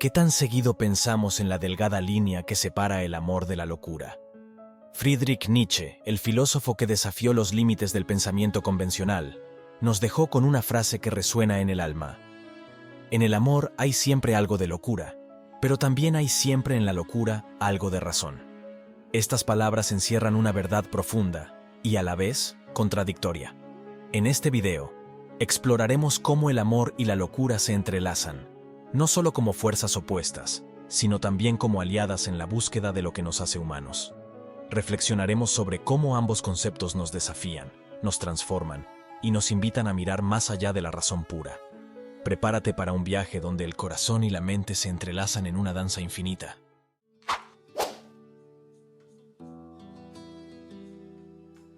¿Qué tan seguido pensamos en la delgada línea que separa el amor de la locura? Friedrich Nietzsche, el filósofo que desafió los límites del pensamiento convencional, nos dejó con una frase que resuena en el alma. En el amor hay siempre algo de locura, pero también hay siempre en la locura algo de razón. Estas palabras encierran una verdad profunda y a la vez contradictoria. En este video, exploraremos cómo el amor y la locura se entrelazan, no solo como fuerzas opuestas, sino también como aliadas en la búsqueda de lo que nos hace humanos. Reflexionaremos sobre cómo ambos conceptos nos desafían, nos transforman y nos invitan a mirar más allá de la razón pura. Prepárate para un viaje donde el corazón y la mente se entrelazan en una danza infinita.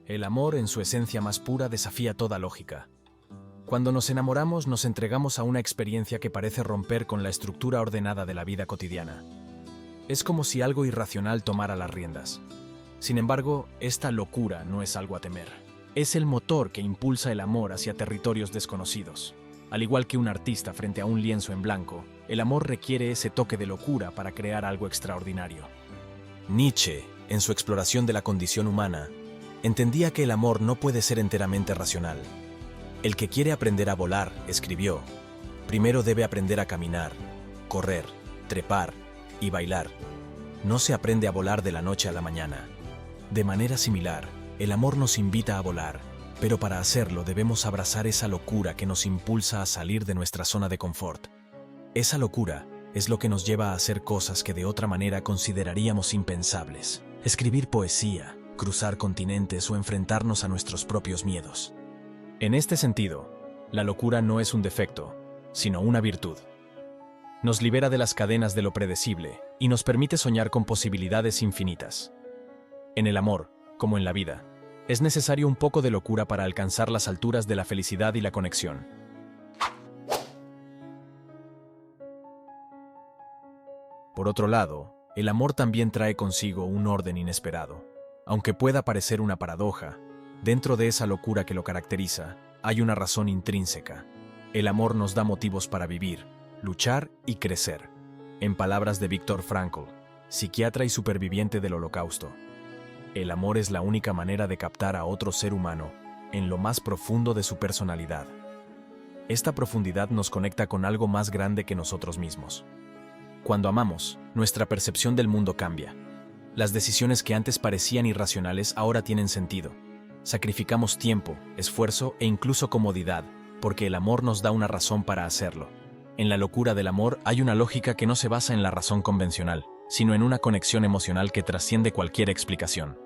El amor, en su esencia más pura, desafía toda lógica. Cuando nos enamoramos, nos entregamos a una experiencia que parece romper con la estructura ordenada de la vida cotidiana. Es como si algo irracional tomara las riendas. Sin embargo, esta locura no es algo a temer. Es el motor que impulsa el amor hacia territorios desconocidos. Al igual que un artista frente a un lienzo en blanco, el amor requiere ese toque de locura para crear algo extraordinario. Nietzsche, en su exploración de la condición humana, entendía que el amor no puede ser enteramente racional. El que quiere aprender a volar, escribió, primero debe aprender a caminar, correr, trepar y bailar. No se aprende a volar de la noche a la mañana. De manera similar, el amor nos invita a volar, pero para hacerlo debemos abrazar esa locura que nos impulsa a salir de nuestra zona de confort. Esa locura es lo que nos lleva a hacer cosas que de otra manera consideraríamos impensables. Escribir poesía, cruzar continentes o enfrentarnos a nuestros propios miedos. En este sentido, la locura no es un defecto, sino una virtud. Nos libera de las cadenas de lo predecible y nos permite soñar con posibilidades infinitas. En el amor, como en la vida, es necesario un poco de locura para alcanzar las alturas de la felicidad y la conexión. Por otro lado, el amor también trae consigo un orden inesperado. Aunque pueda parecer una paradoja, dentro de esa locura que lo caracteriza, hay una razón intrínseca. El amor nos da motivos para vivir, luchar y crecer. En palabras de Viktor Frankl, psiquiatra y superviviente del Holocausto, el amor es la única manera de captar a otro ser humano en lo más profundo de su personalidad. Esta profundidad nos conecta con algo más grande que nosotros mismos. Cuando amamos, nuestra percepción del mundo cambia. Las decisiones que antes parecían irracionales ahora tienen sentido. Sacrificamos tiempo, esfuerzo e incluso comodidad, porque el amor nos da una razón para hacerlo. En la locura del amor hay una lógica que no se basa en la razón convencional, sino en una conexión emocional que trasciende cualquier explicación.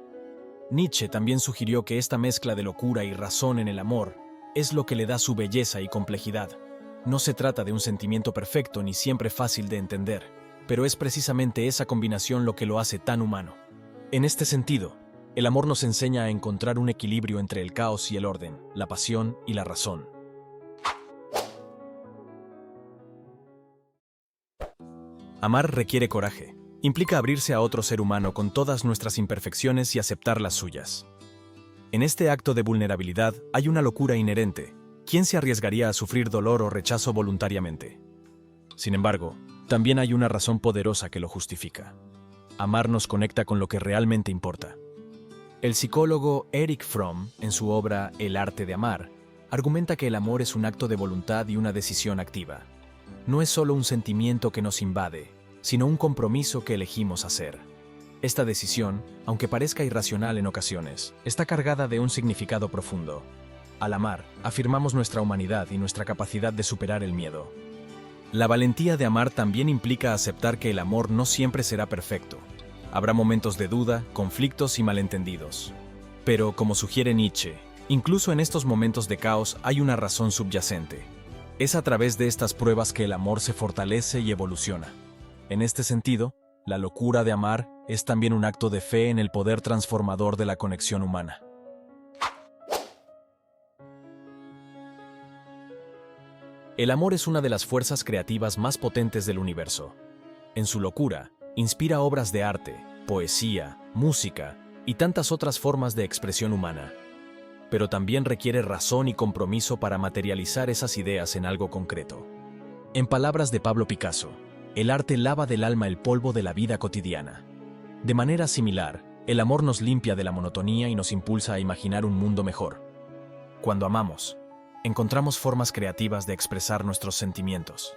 Nietzsche también sugirió que esta mezcla de locura y razón en el amor es lo que le da su belleza y complejidad. No se trata de un sentimiento perfecto ni siempre fácil de entender, pero es precisamente esa combinación lo que lo hace tan humano. En este sentido, el amor nos enseña a encontrar un equilibrio entre el caos y el orden, la pasión y la razón. Amar requiere coraje. Implica abrirse a otro ser humano con todas nuestras imperfecciones y aceptar las suyas. En este acto de vulnerabilidad hay una locura inherente. ¿Quién se arriesgaría a sufrir dolor o rechazo voluntariamente? Sin embargo, también hay una razón poderosa que lo justifica. Amar nos conecta con lo que realmente importa. El psicólogo Erich Fromm, en su obra El arte de amar, argumenta que el amor es un acto de voluntad y una decisión activa. No es solo un sentimiento que nos invade, sino un compromiso que elegimos hacer. Esta decisión, aunque parezca irracional en ocasiones, está cargada de un significado profundo. Al amar, afirmamos nuestra humanidad y nuestra capacidad de superar el miedo. La valentía de amar también implica aceptar que el amor no siempre será perfecto. Habrá momentos de duda, conflictos y malentendidos. Pero, como sugiere Nietzsche, incluso en estos momentos de caos hay una razón subyacente. Es a través de estas pruebas que el amor se fortalece y evoluciona. En este sentido, la locura de amar es también un acto de fe en el poder transformador de la conexión humana. El amor es una de las fuerzas creativas más potentes del universo. En su locura, inspira obras de arte, poesía, música y tantas otras formas de expresión humana. Pero también requiere razón y compromiso para materializar esas ideas en algo concreto. En palabras de Pablo Picasso, el arte lava del alma el polvo de la vida cotidiana. De manera similar, el amor nos limpia de la monotonía y nos impulsa a imaginar un mundo mejor. Cuando amamos, encontramos formas creativas de expresar nuestros sentimientos.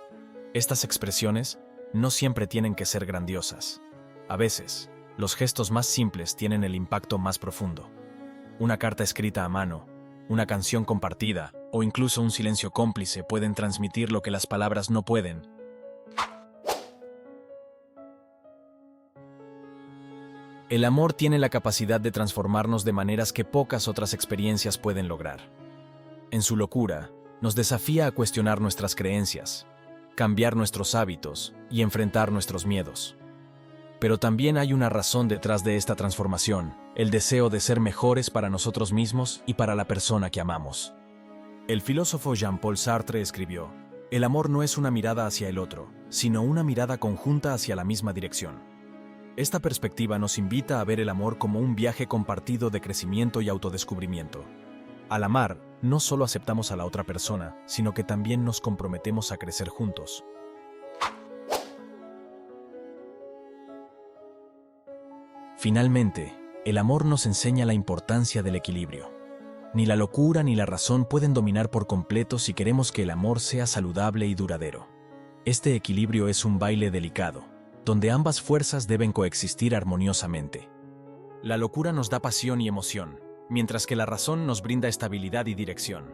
Estas expresiones no siempre tienen que ser grandiosas. A veces, los gestos más simples tienen el impacto más profundo. Una carta escrita a mano, una canción compartida o incluso un silencio cómplice pueden transmitir lo que las palabras no pueden. El amor tiene la capacidad de transformarnos de maneras que pocas otras experiencias pueden lograr. En su locura, nos desafía a cuestionar nuestras creencias, cambiar nuestros hábitos y enfrentar nuestros miedos. Pero también hay una razón detrás de esta transformación, el deseo de ser mejores para nosotros mismos y para la persona que amamos. El filósofo Jean-Paul Sartre escribió: "El amor no es una mirada hacia el otro, sino una mirada conjunta hacia la misma dirección". Esta perspectiva nos invita a ver el amor como un viaje compartido de crecimiento y autodescubrimiento. Al amar, no solo aceptamos a la otra persona, sino que también nos comprometemos a crecer juntos. Finalmente, el amor nos enseña la importancia del equilibrio. Ni la locura ni la razón pueden dominar por completo si queremos que el amor sea saludable y duradero. Este equilibrio es un baile delicado, donde ambas fuerzas deben coexistir armoniosamente. La locura nos da pasión y emoción, mientras que la razón nos brinda estabilidad y dirección.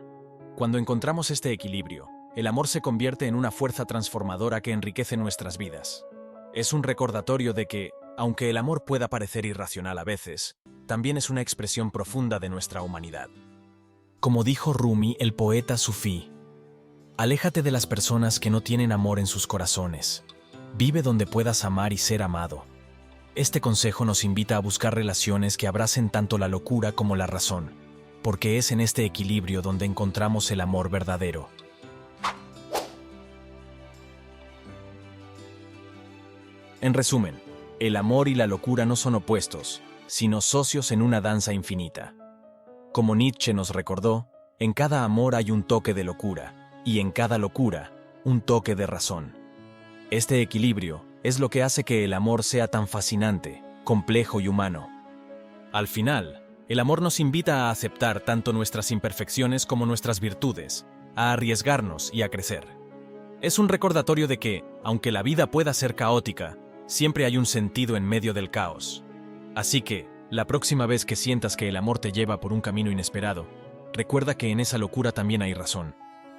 Cuando encontramos este equilibrio, el amor se convierte en una fuerza transformadora que enriquece nuestras vidas. Es un recordatorio de que, aunque el amor pueda parecer irracional a veces, también es una expresión profunda de nuestra humanidad. Como dijo Rumi, el poeta sufí, aléjate de las personas que no tienen amor en sus corazones. Vive donde puedas amar y ser amado. Este consejo nos invita a buscar relaciones que abracen tanto la locura como la razón, porque es en este equilibrio donde encontramos el amor verdadero. En resumen, el amor y la locura no son opuestos, sino socios en una danza infinita. Como Nietzsche nos recordó, en cada amor hay un toque de locura, y en cada locura, un toque de razón. Este equilibrio es lo que hace que el amor sea tan fascinante, complejo y humano. Al final, el amor nos invita a aceptar tanto nuestras imperfecciones como nuestras virtudes, a arriesgarnos y a crecer. Es un recordatorio de que, aunque la vida pueda ser caótica, siempre hay un sentido en medio del caos. Así que, la próxima vez que sientas que el amor te lleva por un camino inesperado, recuerda que en esa locura también hay razón,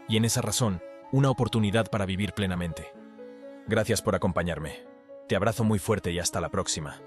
y en esa razón, una oportunidad para vivir plenamente. Gracias por acompañarme. Te abrazo muy fuerte y hasta la próxima.